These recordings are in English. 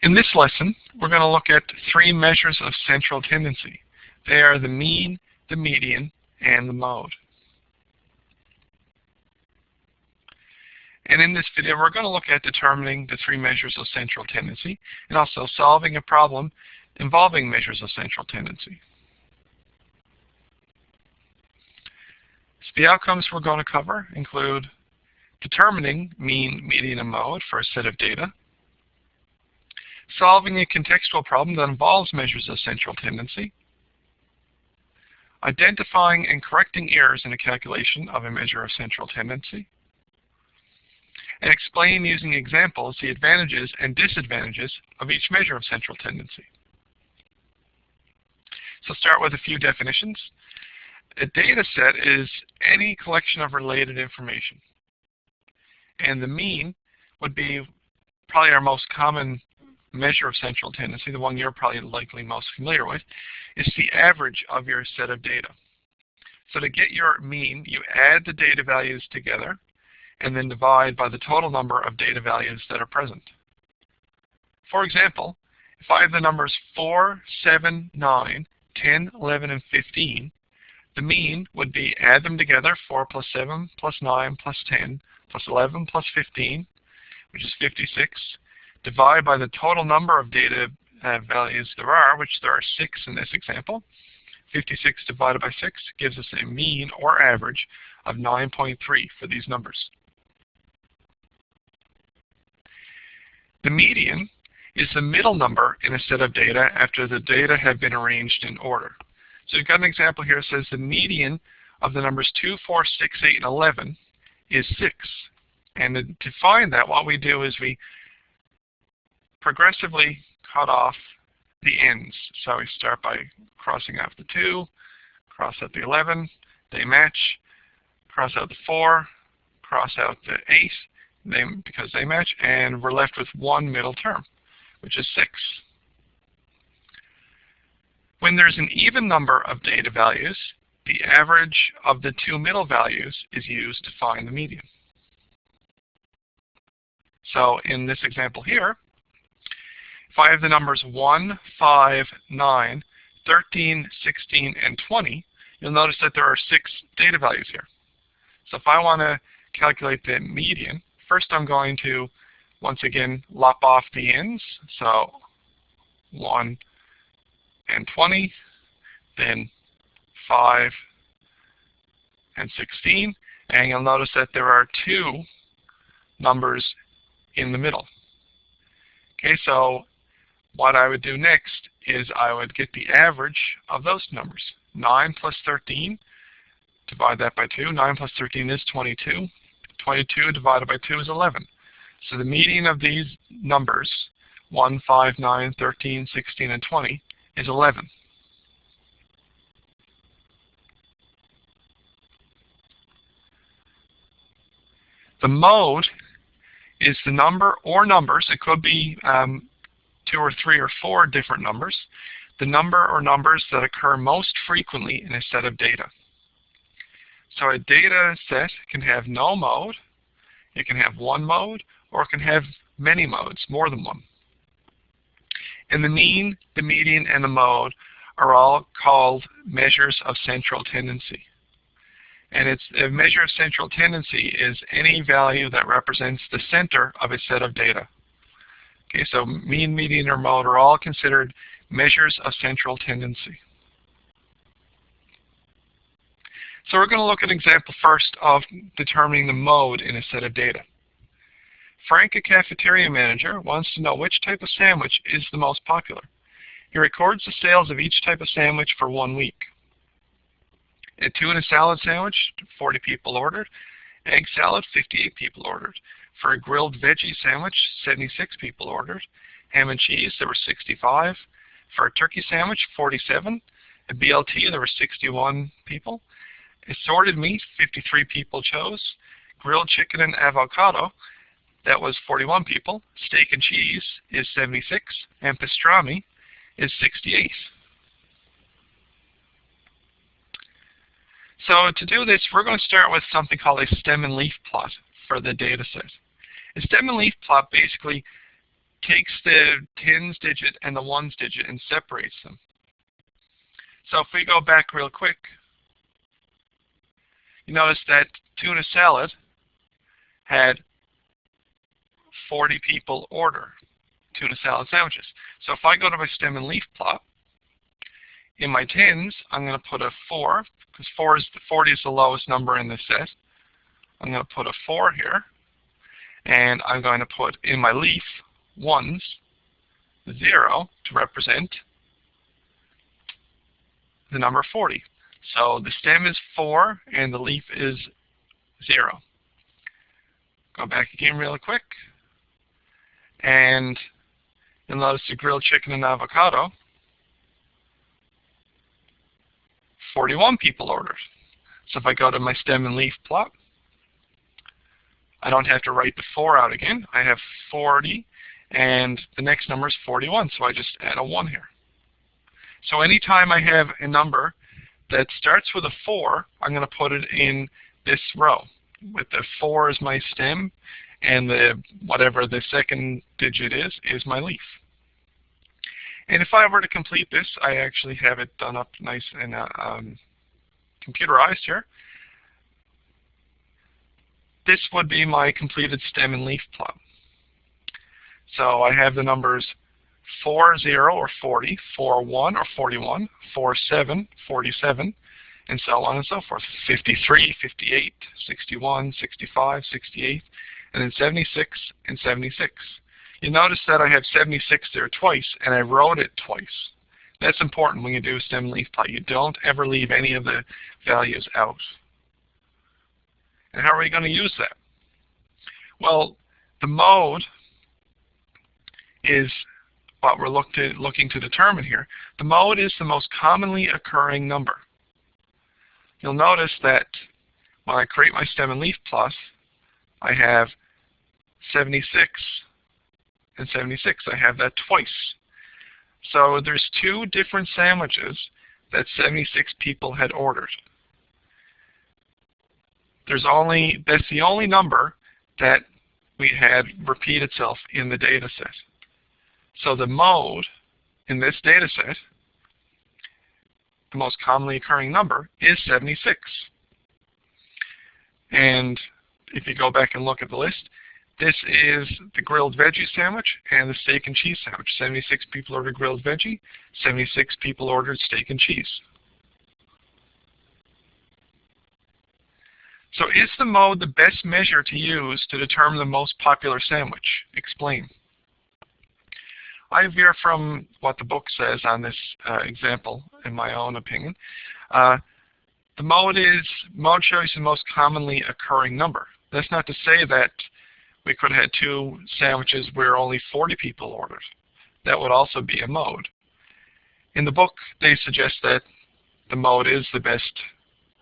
In this lesson, we're going to look at three measures of central tendency. They are the mean, the median, and the mode. And in this video, we're going to look at determining the three measures of central tendency and also solving a problem involving measures of central tendency. So the outcomes we're going to cover include determining mean, median, and mode for a set of data, solving a contextual problem that involves measures of central tendency, identifying and correcting errors in a calculation of a measure of central tendency, and explain using examples the advantages and disadvantages of each measure of central tendency. So start with a few definitions. A data set is any collection of related information. And the mean would be probably our most common measure of central tendency, the one you're probably likely most familiar with, is the average of your set of data. So to get your mean, you add the data values together and then divide by the total number of data values that are present. For example, if I have the numbers 4, 7, 9, 10, 11, and 15, the mean would be add them together, 4 plus 7 plus 9 plus 10 plus 11 plus 15, which is 56, divide by the total number of data values there are, which there are 6 in this example. 56 divided by 6 gives us a mean or average of 9.3 for these numbers. The median is the middle number in a set of data after the data have been arranged in order. So you've got an example here that says the median of the numbers 2, 4, 6, 8, and 11 is 6. And to find that, what we do is we progressively cut off the ends. So we start by crossing out the 2, cross out the 11, they match, cross out the 4, cross out the 8, because they match, and we're left with one middle term, which is 6. When there's an even number of data values, the average of the two middle values is used to find the median. So in this example here, if I have the numbers 1, 5, 9, 13, 16, and 20, you'll notice that there are 6 data values here. So if I want to calculate the median, first I'm going to, once again, lop off the ends. So 1 and 20, then 5 and 16, and you'll notice that there are 2 numbers in the middle. Okay, so what I would do next is I would get the average of those numbers. 9 plus 13, divide that by 2. 9 plus 13 is 22. 22 divided by 2 is 11. So the median of these numbers, 1, 5, 9, 13, 16, and 20, is 11. The mode is the number or numbers. It could be 2 or 3 or 4 different numbers. The number or numbers that occur most frequently in a set of data. So a data set can have no mode, it can have one mode, or it can have many modes, more than one. And the mean, the median, and the mode are all called measures of central tendency. And a measure of central tendency is any value that represents the center of a set of data. Okay, so mean, median, or mode are all considered measures of central tendency. So we're going to look at an example first of determining the mode in a set of data. Frank, a cafeteria manager, wants to know which type of sandwich is the most popular. He records the sales of each type of sandwich for 1 week. A tuna salad sandwich, 40 people ordered. Egg salad, 58 people ordered. For a grilled veggie sandwich, 76 people ordered. Ham and cheese, there were 65. For a turkey sandwich, 47. A BLT, there were 61 people. Assorted meat, 53 people chose. Grilled chicken and avocado, that was 41 people. Steak and cheese is 76. And pastrami is 68. So to do this, we're going to start with something called a stem and leaf plot for the data set. A stem and leaf plot basically takes the tens digit and the ones digit and separates them. So if we go back real quick, you notice that tuna salad had 40 people order tuna salad sandwiches. So if I go to my stem and leaf plot, in my tens, I'm going to put a 4, because 40 is the lowest number in this set. I'm going to put a 4 here, and I'm going to put in my leaf ones, 0, to represent the number 40. So the stem is 4, and the leaf is 0. Go back again really quick, and you'll notice the grilled chicken and avocado, 41 people ordered. So if I go to my stem and leaf plot, I don't have to write the 4 out again. I have 40, and the next number is 41, so I just add a 1 here. So anytime I have a number that starts with a 4, I'm going to put it in this row, with the 4 as my stem, and the whatever the second digit is my leaf. And if I were to complete this, I actually have it done up nice and computerized here. This would be my completed stem and leaf plot. So I have the numbers 40 or 40, 41 or 41, 47, 47, and so on and so forth. 53, 58, 61, 65, 68, and then 76 and 76. You notice that I have 76 there twice, and I wrote it twice. That's important when you do a stem and leaf plot. You don't ever leave any of the values out. And how are we going to use that? Well, the mode is what we're looking to determine here. The mode is the most commonly occurring number. You'll notice that when I create my stem and leaf plot, I have 76 and 76. I have that twice. So there's 2 different sandwiches that 76 people had ordered. That's the only number that we had repeat itself in the data set. So the mode in this data set, the most commonly occurring number, is 76. And if you go back and look at the list, this is the grilled veggie sandwich and the steak and cheese sandwich. 76 people ordered grilled veggie, 76 people ordered steak and cheese. So is the mode the best measure to use to determine the most popular sandwich? Explain. I veer from what the book says on this example, in my own opinion. The mode shows the most commonly occurring number. That's not to say that we could have had 2 sandwiches where only 40 people ordered. That would also be a mode. In the book, they suggest that the mode is the best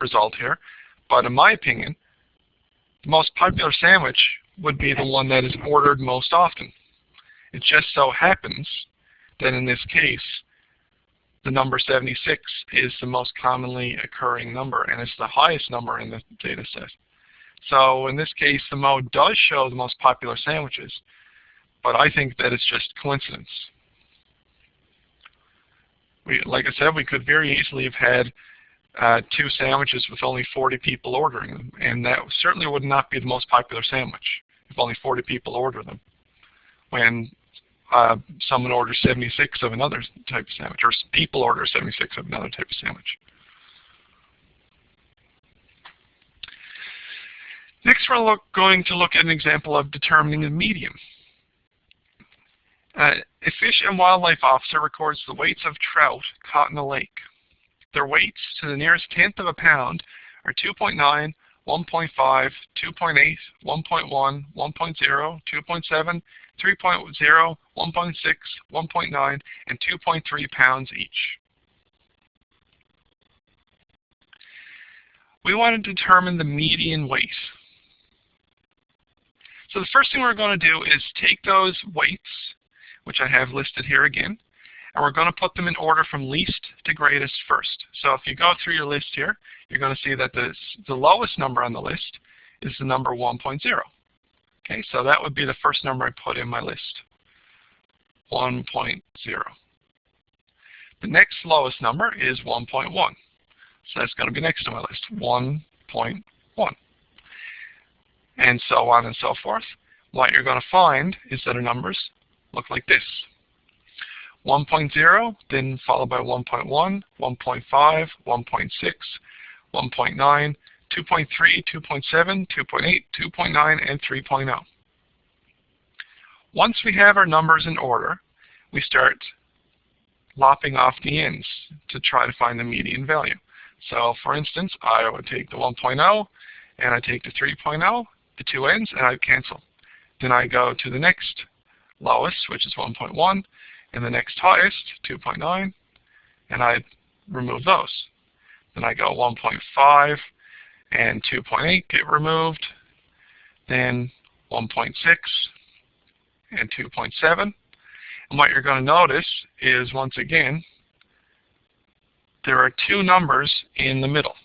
result here. But in my opinion, the most popular sandwich would be the one that is ordered most often. It just so happens that in this case, the number 76 is the most commonly occurring number, and it's the highest number in the data set. So in this case, the mode does show the most popular sandwiches, but I think that it's just coincidence. Like I said, we could very easily have had 2 sandwiches with only 40 people ordering them, and that certainly would not be the most popular sandwich if only 40 people order them, when someone orders 76 of another type of sandwich, or people order 76 of another type of sandwich. Next, we're going to look at an example of determining the median. A Fish and Wildlife Officer records the weights of trout caught in a lake. Their weights to the nearest tenth of a pound are 2.9, 1.5, 2.8, 1.1, 1.0, 2.7, 3.0, 1.6, 1.9, and 2.3 pounds each. We want to determine the median weight. So the first thing we're going to do is take those weights, which I have listed here again, and we're going to put them in order from least to greatest first. So if you go through your list here, you're going to see that the lowest number on the list is the number 1.0. Okay, so that would be the first number I put in my list. 1.0. The next lowest number is 1.1. So that's going to be next to my list, 1.1. And so on and so forth. What you're going to find is that our numbers look like this. 1.0, then followed by 1.1, 1.5, 1.6, 1.9, 2.3, 2.7, 2.8, 2.9, and 3.0. Once we have our numbers in order, we start lopping off the ends to try to find the median value. So for instance, I would take the 1.0 and I take the 3.0, the two ends, and I cancel. Then I go to the next lowest, which is 1.1, and the next highest, 2.9, and I remove those. Then I go 1.5 and 2.8 get removed, then 1.6 and 2.7. And what you're going to notice is, once again, there are two numbers in the middle.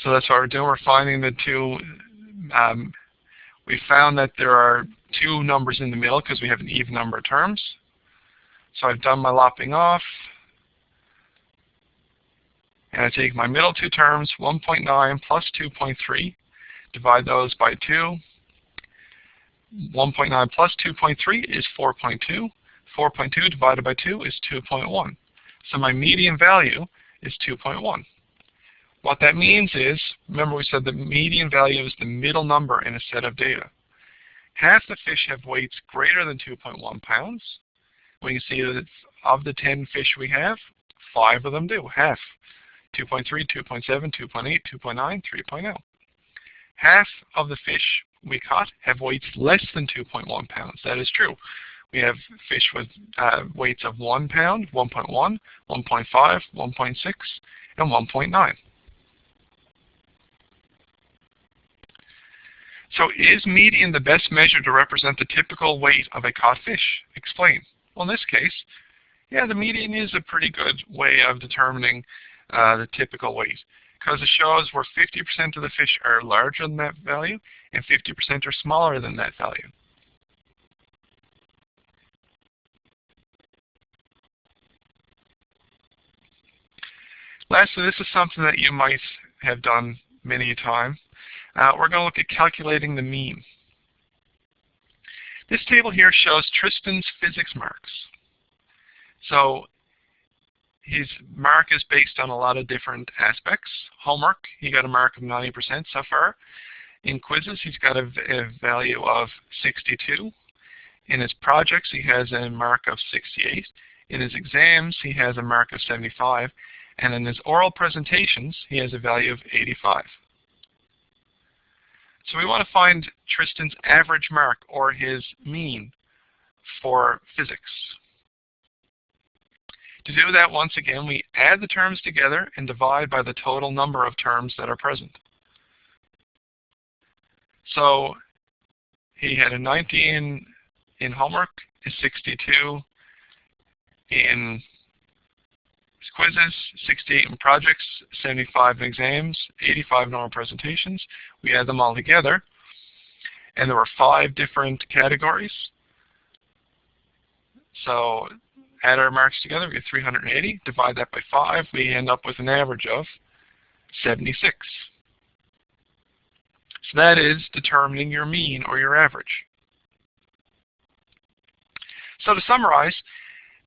So that's what we're doing. We're finding the two. We found that there are two numbers in the middle because we have an even number of terms. So I've done my lopping off. And I take my middle two terms, 1.9 plus 2.3, divide those by 2. 1.9 plus 2.3 is 4.2. 4.2 divided by 2 is 2.1. So my median value is 2.1. What that means is, remember we said the median value is the middle number in a set of data. Half the fish have weights greater than 2.1 pounds. We can see that of the 10 fish we have, 5 of them do, half. 2.3, 2.7, 2.8, 2.9, 3.0. Half of the fish we caught have weights less than 2.1 pounds. That is true. We have fish with weights of 1 pound, 1.1, 1.5, 1.6, and 1.9. So is median the best measure to represent the typical weight of a caught fish? Explain. Well, in this case, yeah, the median is a pretty good way of determining the typical weight, because it shows where 50% of the fish are larger than that value and 50% are smaller than that value. Lastly, this is something that you might have done many a time. We're going to look at calculating the mean. This table here shows Tristan's physics marks. So his mark is based on a lot of different aspects. Homework, he got a mark of 90% so far. In quizzes, he's got a value of 62. In his projects, he has a mark of 68. In his exams, he has a mark of 75. And in his oral presentations, he has a value of 85. So we want to find Tristan's average mark, or his mean, for physics. To do that, once again, we add the terms together and divide by the total number of terms that are present. So he had a 90 in homework, a 62 in his quizzes, 68 in projects, 75 in exams, 85 in oral presentations. We add them all together, and there were 5 different categories. So add our marks together, we get 380. Divide that by 5, we end up with an average of 76. So that is determining your mean or your average. So to summarize,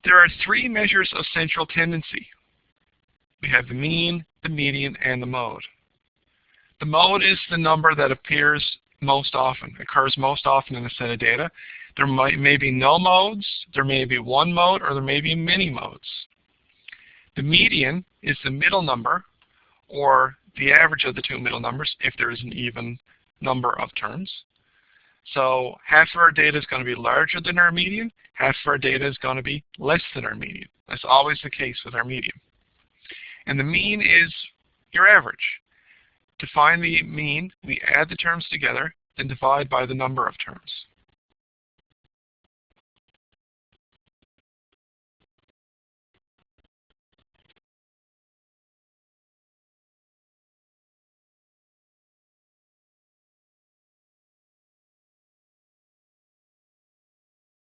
there are 3 measures of central tendency. We have the mean, the median, and the mode. The mode is the number that appears most often, occurs most often in a set of data. There may be no modes, there may be one mode, or there may be many modes. The median is the middle number, or the average of the 2 middle numbers, if there is an even number of terms. So half of our data is going to be larger than our median, half of our data is going to be less than our median. That's always the case with our median. And the mean is your average. To find the mean, we add the terms together, then divide by the number of terms.